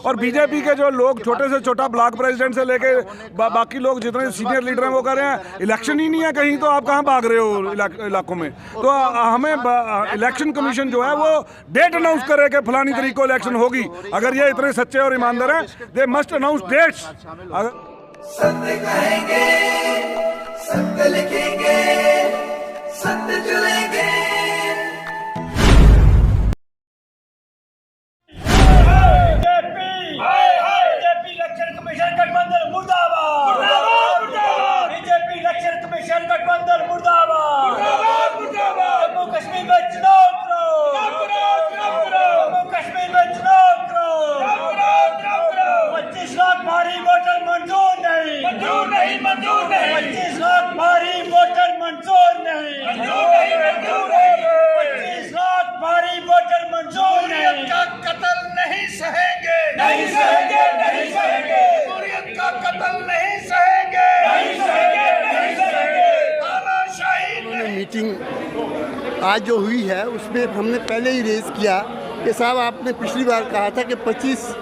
और बीजेपी के जो लोग छोटे से छोटा ब्लॉक प्रेसिडेंट से लेके बाकी लोग जितने सीनियर लीडर हैं वो कह रहे हैं इलेक्शन ही नहीं है कहीं, तो आप कहाँ भाग रहे हो इलाकों में। तो हमें इलेक्शन कमीशन जो है वो डेट अनाउंस करे कि फलानी तारीख को इलेक्शन होगी। अगर ये इतने सच्चे और ईमानदार हैं, दे मस्ट अनाउंस डेट्स। सत्य कहेंगे, सत्य लिखेंगे, सत्य चलेंगे। बीजेपी इलेक्शन कमीशन गठबंधन मुर्दाबाद, बीजेपी इलेक्शन कमीशन गठबंधन मुर्दाबाद। जम्मू कश्मीर में चुनाव करो, जम्मू कश्मीर में चुनाव करो। 25 लाख भारी वोटर मंजूर नहीं, 25 लाख भारी वोटर मंजूर नहीं, 25 लाख भारी वोटर मंजूर नहीं। का कत्ल नहीं सहेंगे, नहीं सहेंगे, नहीं सहेंगे, जमहूरियत का कत्ल नहीं सहेंगे, नहीं सहेंगे, नहीं सहेंगे। तानाशाही मीटिंग आज जो हुई है उसमें हमने पहले ही रेज किया कि साहब आपने पिछली बार कहा था कि 25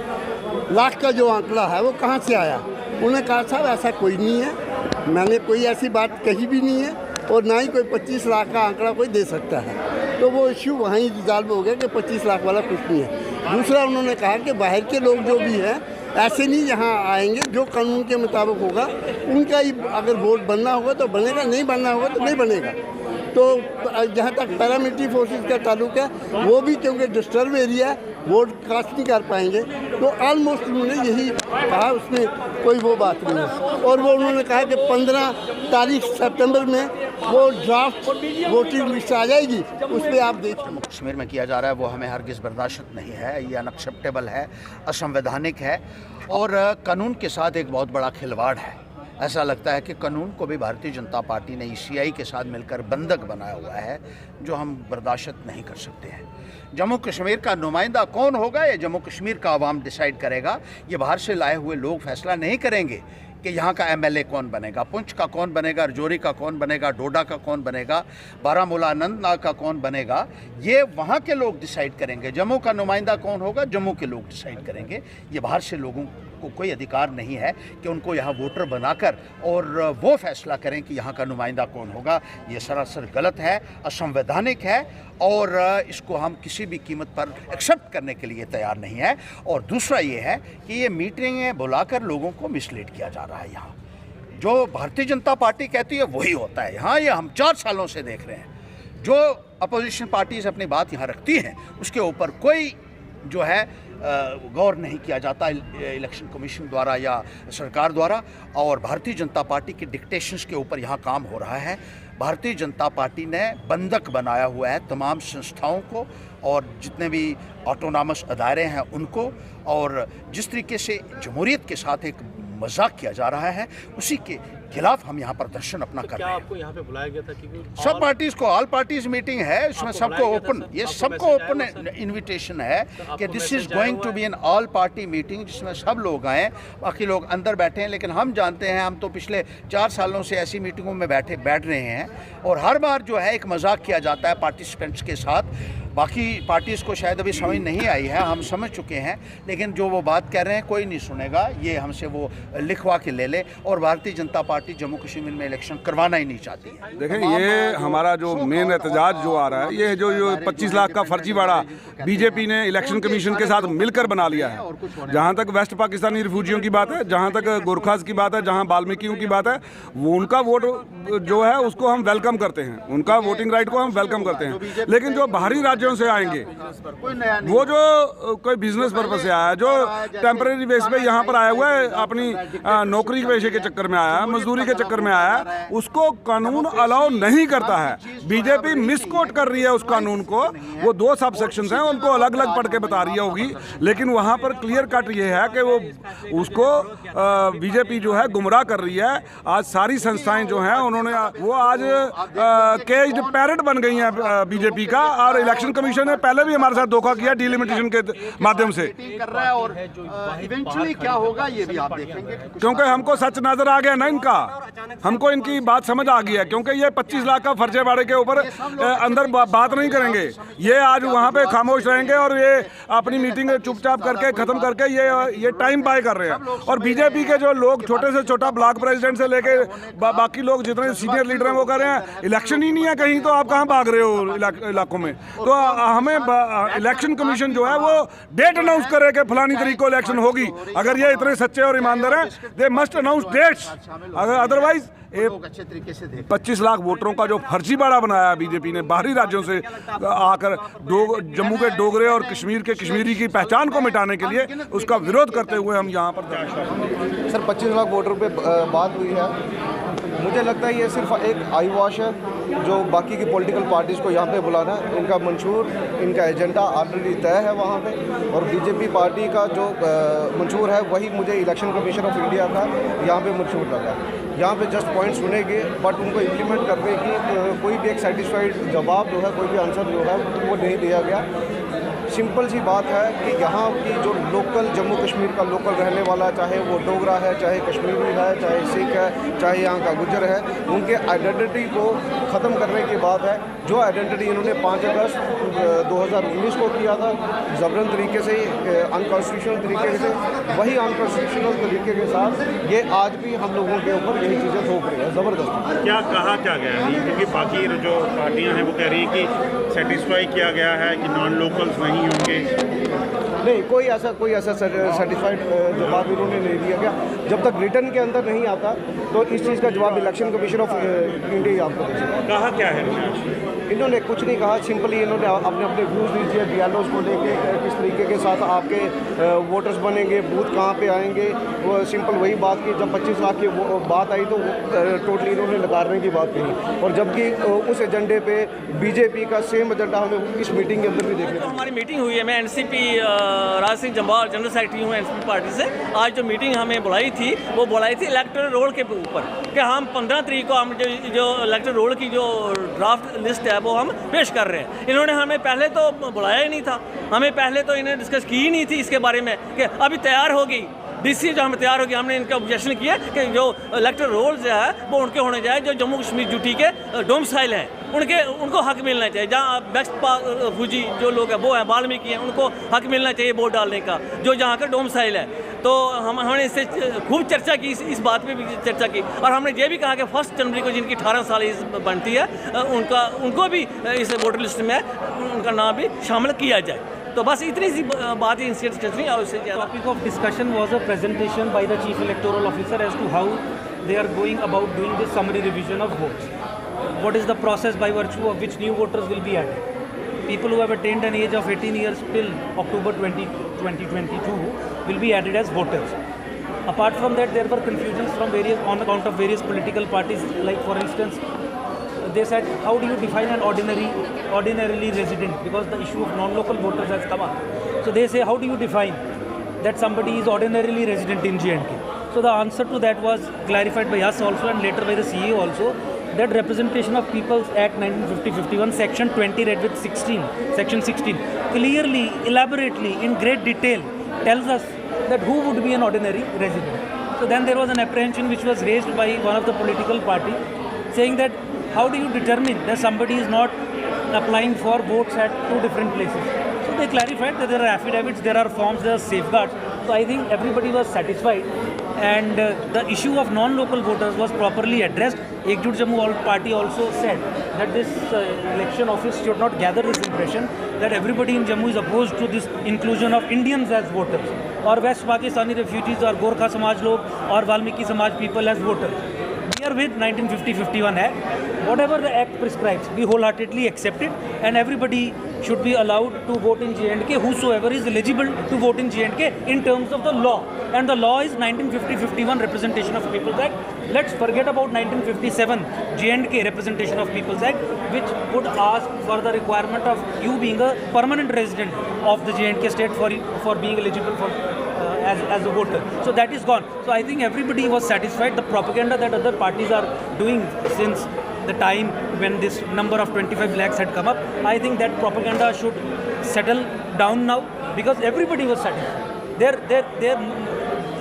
लाख का जो आंकड़ा है वो कहाँ से आया। उन्होंने कहा साहब ऐसा कोई नहीं है, मैंने कोई ऐसी बात कही भी नहीं है और ना ही कोई 25 लाख का आंकड़ा कोई दे सकता है। तो वो इश्यू वहीं रिजॉल्व हो गया कि 25 लाख वाला कुछ नहीं है। दूसरा उन्होंने कहा कि बाहर के लोग जो भी हैं ऐसे नहीं यहाँ आएंगे, जो कानून के मुताबिक होगा उनका ही अगर वोट बनना होगा तो बनेगा, नहीं बनना होगा तो नहीं बनेगा। तो जहाँ तक पैरामिलिट्री फोर्सेस का ताल्लुक है वो भी क्योंकि डिस्टर्ब एरिया है वोट कास्ट नहीं कर पाएंगे। तो ऑलमोस्ट उन्होंने यही कहा, उसमें कोई वो बात नहीं है। और वो उन्होंने कहा कि 15 तारीख सितंबर में वो ड्राफ्ट वोटिंग लिस्ट आ जाएगी, उस पर आप देखिए। कश्मीर में किया जा रहा है वो हमें हरगिज़ बर्दाश्त नहीं है, ये अनएक्सेप्टेबल है, असंवैधानिक है और कानून के साथ एक बहुत बड़ा खिलवाड़ है। ऐसा लगता है कि कानून को भी भारतीय जनता पार्टी ने ईसीआई के साथ मिलकर बंधक बनाया हुआ है, जो हम बर्दाश्त नहीं कर सकते हैं। जम्मू कश्मीर का नुमाइंदा कौन होगा ये जम्मू कश्मीर का आवाम डिसाइड करेगा। ये बाहर से लाए हुए लोग फैसला नहीं करेंगे कि यहाँ का एमएलए कौन बनेगा, पुंछ का कौन बनेगा, रजौरी का कौन बनेगा, डोडा का कौन बनेगा, बारामूला अनंतनाग का कौन बनेगा। ये वहाँ के लोग डिसाइड करेंगे। जम्मू का नुमाइंदा कौन होगा, जम्मू के लोग डिसाइड करेंगे। ये बाहर से लोगों को कोई अधिकार नहीं है कि उनको यहाँ वोटर बनाकर और वो फैसला करें कि यहाँ का नुमाइंदा कौन होगा। ये सरासर गलत है, असंवैधानिक है और इसको हम किसी भी कीमत पर एक्सेप्ट करने के लिए तैयार नहीं है। और दूसरा ये है कि ये मीटिंगें बुलाकर लोगों को मिसलीड किया जा रहा है। यहाँ जो भारतीय जनता पार्टी कहती है वही होता है। यहाँ ये हम 4 सालों से देख रहे हैं। जो अपोजिशन पार्टीज अपनी बात यहाँ रखती हैं उसके ऊपर कोई जो है गौर नहीं किया जाता इलेक्शन कमीशन द्वारा या सरकार द्वारा। और भारतीय जनता पार्टी के डिक्टेशंस के ऊपर यहाँ काम हो रहा है। भारतीय जनता पार्टी ने बंधक बनाया हुआ है तमाम संस्थाओं को और जितने भी ऑटोनॉमस अदारे हैं उनको। और जिस तरीके से जमहूरियत के साथ एक मजाक किया जा रहा है उसी के खिलाफ हम यहाँ प्रदर्शन अपना कर रहे हैं। आपको यहाँ पे बुलाया गया था क्योंकि सब पार्टीज को ऑल पार्टीज मीटिंग है, इसमें सबको ओपन, ये सबको ओपन इनविटेशन है कि this is going to be an all party meeting जिसमें सब लोग आए। बाकी लोग अंदर बैठे हैं लेकिन हम जानते हैं, हम तो पिछले 4 सालों से ऐसी मीटिंगों में बैठ रहे हैं और हर बार जो है एक मजाक किया जाता है पार्टिसिपेंट्स के साथ। बाकी पार्टीज़ को शायद अभी समझ नहीं आई है, हम समझ चुके हैं, लेकिन जो वो बात कह रहे हैं कोई नहीं सुनेगा। ये हमसे वो लिखवा के ले ले। और भारतीय जनता पार्टी जम्मू कश्मीर में इलेक्शन करवाना ही नहीं चाहती है। देखें, ये हमारा जो मेन एहतजाज जो आ रहा है, ये जो 25 लाख का फर्जीवाड़ा बीजेपी ने इलेक्शन कमीशन के साथ मिलकर बना लिया है। जहाँ तक वेस्ट पाकिस्तानी रिफ्यूजियों की बात है, जहाँ तक गोरखास की बात है, जहाँ वाल्मीकियों की बात है, वो उनका वोट जो है उसको हम वेलकम करते हैं, उनका वोटिंग राइट को हम वेलकम करते हैं। लेकिन जो बाहरी राज्यों से आएंगे, वो जो कोई बिजनेस पर्पज से आया है, जो टेम्परेरी बेस पे यहाँ पर आया हुआ है, अपनी नौकरी पेशे के चक्कर में आया है, मजदूरी के चक्कर में आया है, उसको कानून अलाउ नहीं करता है। बीजेपी मिसकोट कर रही है उस कानून को। वो 2 सब सेक्शंस हैं, उनको अलग अलग पढ़ के बता रही होगी, लेकिन वहाँ पर क्लियर कट ये है कि वो उसको बीजेपी जो है गुमराह कर रही है। आज सारी संस्थाएं जो हैं उन्होंने वो आज केज्ड पैरेट बन गई हैं बीजेपी का, और इलेक्शन कमीशन ने पहले भी हमारे साथ धोखा किया डिलिमिटेशन के माध्यम से, कर रहा है और इवेंचुअली क्या होगा ये भी आप देखेंगे। क्योंकि हमको सच नजर आ गया ना इनका, हमको इनकी बात समझ आ गई है। क्योंकि ये 25 लाख का फर्जीवाड़े के ऊपर अंदर बात नहीं करेंगे, ये आज वहाँ पे खामोश रहेंगे और ये अपनी मीटिंग चुपचाप करके खत्म करके ये टाइम बाय कर रहे हैं। और बीजेपी के जो लोग छोटे से छोटा ब्लॉक प्रेसिडेंट से लेके बाकी लोग जितने सीनियर लीडर हैं वो कह रहे हैं इलेक्शन ही नहीं है कहीं, तो आप कहाँ भाग रहे हो इलाकों में। तो हमें इलेक्शन कमीशन जो है वो डेट अनाउंस करे कि फलानी तारीख को इलेक्शन होगी। अगर ये इतने सच्चे और ईमानदार हैं, दे मस्ट अनाउंस डेट्स, अगर अदरवाइज अच्छे तरीके से देख 25 लाख वोटरों का जो फर्जीवाड़ा बनाया बीजेपी ने बाहरी राज्यों से आकर जम्मू के डोगरे और कश्मीर के कश्मीरी की पहचान को मिटाने के लिए, उसका विरोध करते हुए हम यहाँ पर। सर 25 लाख वोटर पे बात हुई है, मुझे लगता है ये सिर्फ एक आई वॉश है जो बाकी की पॉलिटिकल पार्टीज़ को यहाँ पे बुलाना है। इनका मंशूर, इनका एजेंडा ऑलरेडी तय है वहाँ पे, और बीजेपी पार्टी का जो मंशूर है वही मुझे इलेक्शन कमीशन ऑफ इंडिया का यहाँ पे मंशूर लगा। यहाँ पे जस्ट पॉइंट सुनेंगे बट उनको इम्प्लीमेंट करने की कोई भी एक सेटिस्फाइड जवाब जो है, कोई भी आंसर जो है वो नहीं दिया गया। सिंपल सी बात है कि यहाँ की जो लोकल जम्मू कश्मीर का लोकल रहने वाला, चाहे वो डोगरा है, चाहे कश्मीरी है, चाहे सिख है, चाहे यहाँ का गुज्जर है, उनके आइडेंटिटी को ख़त्म करने की बात है। जो आइडेंटिटी इन्होंने 5 अगस्त 2019 को किया था ज़बरन तरीके से, अनकॉन्स्टिट्यूशनल तरीके से, वही अनकॉन्स्टिट्यूशनल तरीके के साथ ये आज भी हम लोगों के ऊपर यही चीज़ें थोप रही है ज़बरदस्त। क्या कहा क्या गया है, क्योंकि बाकी जो पार्टियां हैं वो कह रही हैं कि सेटिस्फाई किया गया है कि नॉन लोकल्स नहीं होंगे। नहीं, कोई ऐसा सर्टिफाइड जवाब इन्होंने नहीं दिया गया। जब तक रिटर्न के अंदर नहीं आता तो इस चीज़ का जवाब इलेक्शन कमीशन ऑफ इंडिया आपको दे सकता है। कहा क्या है इन्होंने कुछ नहीं कहा, सिंपली इन्होंने अपने अपने व्यूज़ दीजिए बीएलओज़ को लेके, किस तरीके के साथ आपके वोटर्स बनेंगे, बूथ कहाँ पे आएंगे, वो सिंपल वही बात की। जब 25 लाख की बात आई तो टोटली इन्होंने नकारने की बात कही, और जबकि उस एजेंडे पे बीजेपी का सेम एजेंडा हमें इस मीटिंग के अंदर भी देखने को। हमारी मीटिंग हुई है, मैं NCP Raj Singh Jamwal general secretary हूँ एनसीपी पार्टी से। आज जो मीटिंग हमें बुलाई थी वो बुलाई थी इलेक्टोरल रोल के ऊपर, कि हम 15 तारीख को हम जो इलेक्टोरल रोल की जो ड्राफ्ट लिस्ट है वो हम पेश कर रहे हैं। इन्होंने हमें पहले तो बुलाया ही नहीं था, हमें पहले तो इन्हें डिस्कस की ही नहीं थी इसके बारे में कि अभी तैयार होगी डीसी जो हमें तैयार होगी। हमने इनका ऑब्जेक्शन किया कि जो इलेक्टोरल रोल जो है वो उनके होने जाए जो जम्मू कश्मीर ड्यूटी के डोमिसाइल हैं, उनको हक मिलना चाहिए। जहाँ बेस्ट फूजी जो लोग हैं वो हैं, वाल्मीकि हैं, उनको हक मिलना चाहिए वोट डालने का, जो जहाँ का डोमिसाइल है। तो हमने इससे खूब चर्चा की, इस बात पे भी चर्चा की, और हमने ये भी कहा कि 1 जनवरी को जिनकी 18 साल बनती है उनको भी इस वोटर लिस्ट में उनका नाम भी शामिल किया जाए। तो बस इतनी सी बात ही इंसिडेंट चल रही है। और उससे topic of discussion was a presentation by the chief electoral officer as to how they are going about doing this summary revision of votes. What is the process by virtue of which new voters will be added? People who have attained an age of 18 years till October 2022 will be added as voters. Apart from that, there were confusions on account of various political parties. Like for instance, they said, how do you define an ordinarily resident? Because the issue of non-local voters has come up. So they say, how do you define that somebody is ordinarily resident in J&K? So the answer to that was clarified by us also and later by the CA also. That Representation of People's Act 1950-51, Section 20 read with 16, Section 16, clearly, elaborately, in great detail tells us that who would be an ordinary resident. So then there was an apprehension which was raised by one of the political party saying that how do you determine that somebody is not applying for votes at 2 different places. So they clarified that there are affidavits, there are forms, there are safeguards. So I think everybody was satisfied. And the issue of non-local voters was properly addressed. Ekjut Jammu party also said that this election office should not gather this impression that everybody in Jammu is opposed to this inclusion of Indians as voters, or West Pakistani refugees, or Gorkha Samaj log, or Valmiki Samaj people as voters. We are with 1950-51 Act. Whatever the Act prescribes, we wholeheartedly accept it, and everybody should be allowed to vote in J&K, whosoever is eligible to vote in J&K in terms of the law. And the law is 1950-51 Representation of People's Act. Let's forget about 1957 J&K Representation of People's Act, which would ask for the requirement of you being a permanent resident of the J&K state for being eligible for as a voter. So that is gone. So I think everybody was satisfied. The propaganda that other parties are doing since the time when this number of 25 lakhs had come up. I think that propaganda should settle down now because everybody was satisfied.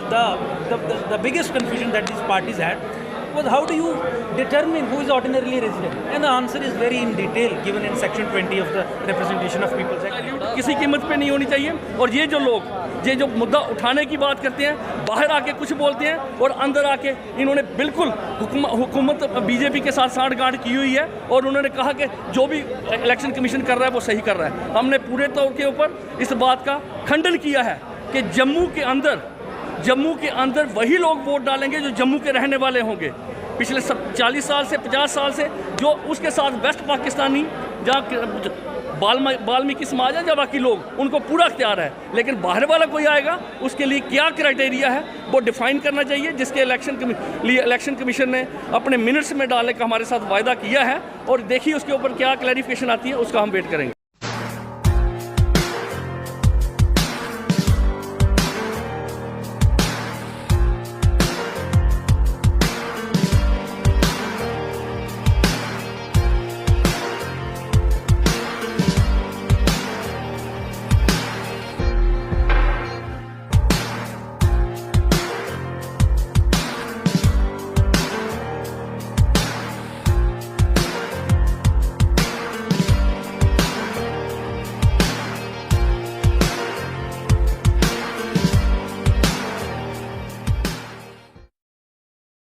The biggest confusion that these parties had was how do you determine who is ordinarily resident? And the answer is very in detail given in section 20 of the Representation of People's Act. किसी कीमत पे नहीं होनी चाहिए। और ये जो लोग जो मुद्दा उठाने की बात करते हैं, बाहर आके कुछ बोलते हैं और अंदर आके इन्होंने बिल्कुल हुकूमत बीजेपी के साथ साठगांठ की हुई है और उन्होंने कहा कि जो भी इलेक्शन कमीशन कर रहा है वो सही कर रहा है। हमने पूरे तौर के ऊपर इस बात का खंडन किया है कि जम्मू के अंदर वही लोग वोट डालेंगे जो जम्मू के रहने वाले होंगे। पिछले 40 साल से 50 साल से जो उसके साथ वेस्ट पाकिस्तानी जहाँ बाल्मीकि समाज है या बाकी लोग उनको पूरा अख्तियार है, लेकिन बाहर वाला कोई आएगा उसके लिए क्या क्राइटेरिया है वो डिफाइन करना चाहिए, जिसके इलेक्शन कमीशन ने अपने मिनट्स में डालने का हमारे साथ वायदा किया है और देखिए उसके ऊपर क्या क्लैरिफिकेशन आती है, उसका हम वेट करेंगे।